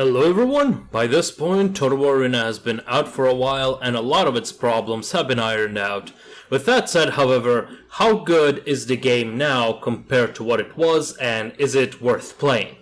Hello everyone! By this point, Total War Arena has been out for a while and a lot of its problems have been ironed out. With that said, however, how good is the game now compared to what it was, and is it worth playing?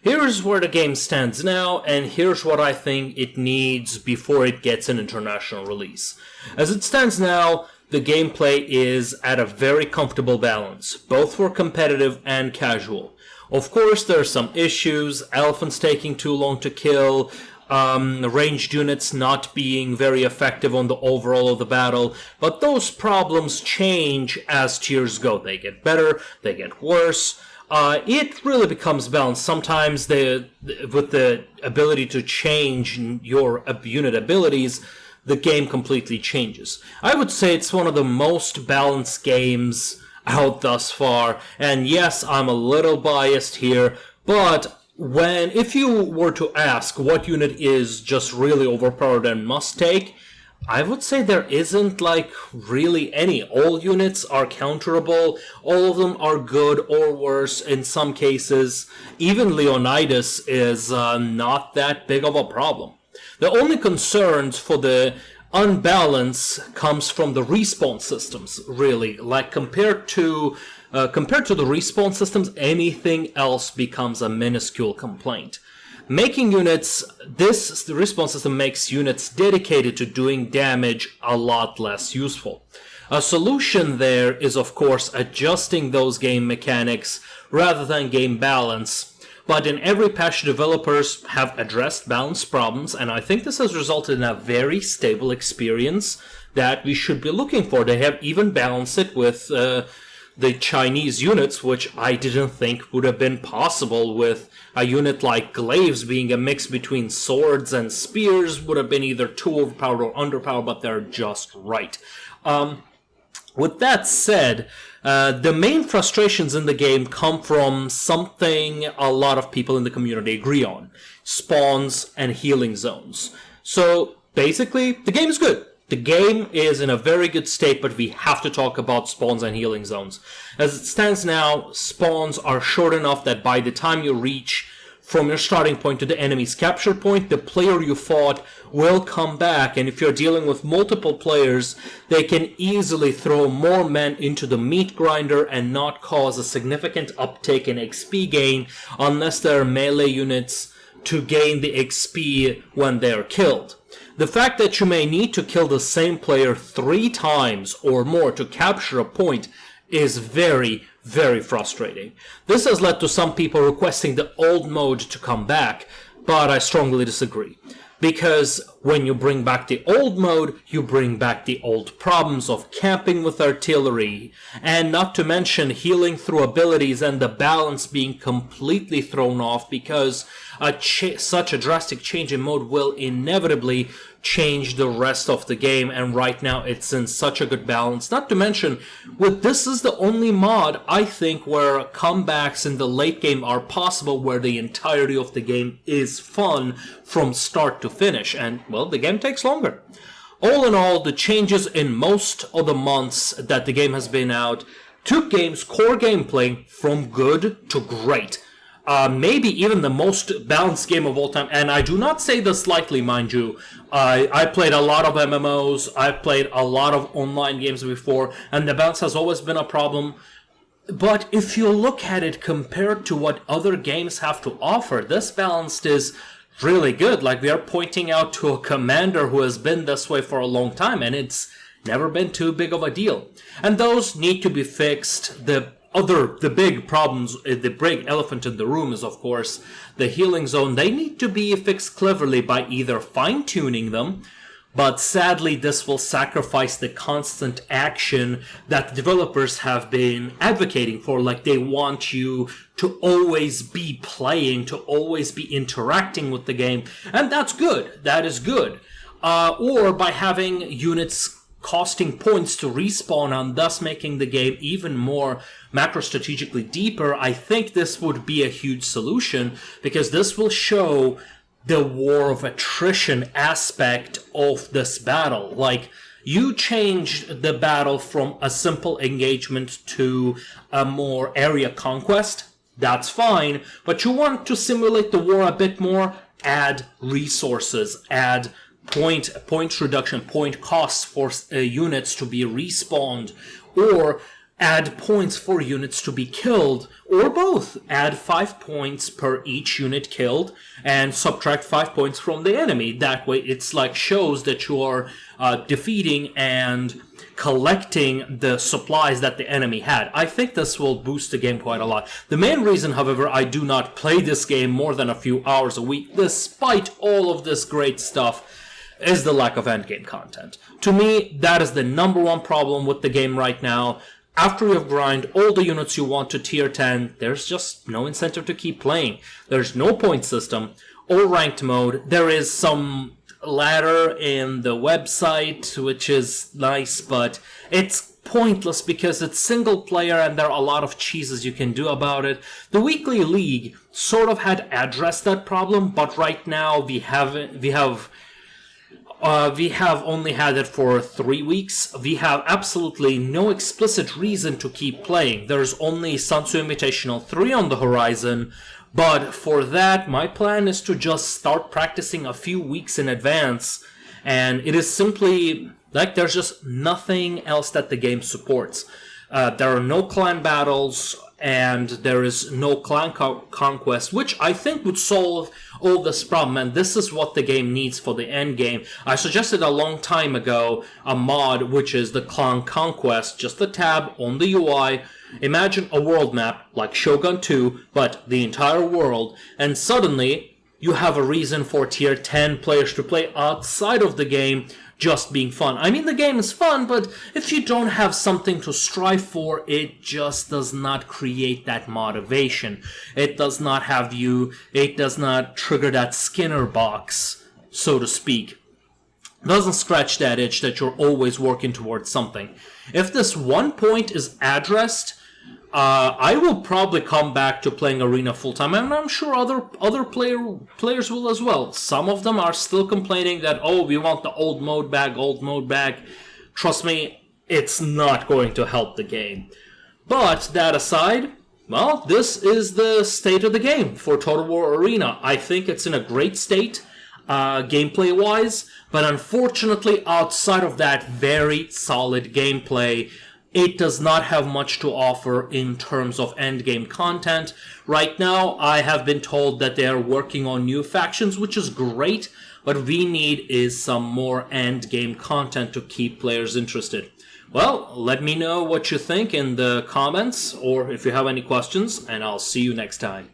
Here's where the game stands now, and here's what I think it needs before it gets an international release. As it stands now, the gameplay is at a very comfortable balance, both for competitive and casual. Of course, there are some issues, elephants taking too long to kill, ranged units not being very effective on the overall of the battle, but those problems change as tiers go. They get better, they get worse. It really becomes balanced. Sometimes with the ability to change your unit abilities, the game completely changes. I would say it's one of the most balanced games out thus far, and yes, I'm a little biased here, but if you were to ask what unit is just really overpowered and must take, I would say there isn't really any. All units are counterable, all of them are good or worse in some cases. Even Leonidas is not that big of a problem. The only concerns for the unbalance comes from the respawn systems, really. Compared to the respawn systems, anything else becomes a minuscule complaint. Making units, the respawn system makes units dedicated to doing damage a lot less useful. A solution there is, of course, adjusting those game mechanics rather than game balance. But in every patch, developers have addressed balance problems, and I think this has resulted in a very stable experience that we should be looking for. They have even balanced it with the Chinese units, which I didn't think would have been possible. With a unit like Glaives being a mix between swords and spears, would have been either too overpowered or underpowered, but they're just right. With that said, the main frustrations in the game come from something a lot of people in the community agree on: spawns and healing zones. So basically, the game is good. The game is in a very good state, but we have to talk about spawns and healing zones. As it stands now, spawns are short enough that by the time you reach from your starting point to the enemy's capture point, the player you fought will come back, and if you're dealing with multiple players, they can easily throw more men into the meat grinder and not cause a significant uptake in XP gain unless there are melee units to gain the XP when they're killed. The fact that you may need to kill the same player 3 times or more to capture a point is very, very frustrating. This has led to some people requesting the old mode to come back, but I strongly disagree. Because when you bring back the old mode, you bring back the old problems of camping with artillery, and not to mention healing through abilities and the balance being completely thrown off, because such a drastic change in mode will inevitably change the rest of the game, and right now it's in such a good balance. Not to mention, this is the only mod, I think, where comebacks in the late game are possible, where the entirety of the game is fun from start to finish, and, well, the game takes longer. All in all, the changes in most of the months that the game has been out took game's core gameplay from good to great. Maybe even the most balanced game of all time, and I do not say this lightly, mind you. I played a lot of MMOs, I've played a lot of online games before, and the balance has always been a problem. But if you look at it compared to what other games have to offer, this balance is really good. We are pointing out to a commander who has been this way for a long time, and it's never been too big of a deal. And those need to be fixed. The big problems, the big elephant in the room is, of course, the healing zone. They need to be fixed cleverly by either fine-tuning them, but sadly this will sacrifice the constant action that developers have been advocating for. They want you to always be playing, to always be interacting with the game, and that's good. That is good. Or by having units costing points to respawn and thus making the game even more macro-strategically deeper. I think this would be a huge solution, because this will show the war of attrition aspect of this battle. You change the battle from a simple engagement to a more area conquest, that's fine, but you want to simulate the war a bit more, add resources, add point reduction, point costs for units to be respawned, or add points for units to be killed, or both. Add 5 points per each unit killed and subtract 5 points from the enemy. That way it's like shows that you are defeating and collecting the supplies that the enemy had. I think this will boost the game quite a lot. The main reason, however, I do not play this game more than a few hours a week, despite all of this great stuff, is the lack of endgame content. To me, that is the number one problem with the game right now. After you have grinded all the units you want to tier 10, there's just no incentive to keep playing. There's no point system or ranked mode. There is some ladder in the website, which is nice, but it's pointless because it's single player and there are a lot of cheeses you can do about it. The weekly league sort of had addressed that problem, but right now we have only had it for 3 weeks. We have absolutely no explicit reason to keep playing. There's only Sun Tzu Invitational 3 on the horizon, but for that, my plan is to just start practicing a few weeks in advance, and it is simply like there's just nothing else that the game supports. There are no clan battles, and there is no clan conquest, which I think would solve all this problem, and this is what the game needs for the end game. I suggested a long time ago a mod which is the clan conquest, just a tab on the UI. Imagine a world map like Shogun 2, but the entire world, and suddenly you have a reason for tier 10 players to play outside of the game, just being fun. I mean, the game is fun, but if you don't have something to strive for, it just does not create that motivation. It does not trigger that Skinner box, so to speak. It doesn't scratch that itch that you're always working towards something. If this one point is addressed, I will probably come back to playing Arena full-time, and I'm sure other players will as well. Some of them are still complaining that, oh, we want the old mode back. Trust me, it's not going to help the game. But that aside, well, this is the state of the game for Total War Arena. I think it's in a great state, gameplay-wise, but unfortunately, outside of that very solid gameplay, it does not have much to offer in terms of endgame content. Right now, I have been told that they are working on new factions, which is great, what we need is some more endgame content to keep players interested. Well, let me know what you think in the comments, or if you have any questions, and I'll see you next time.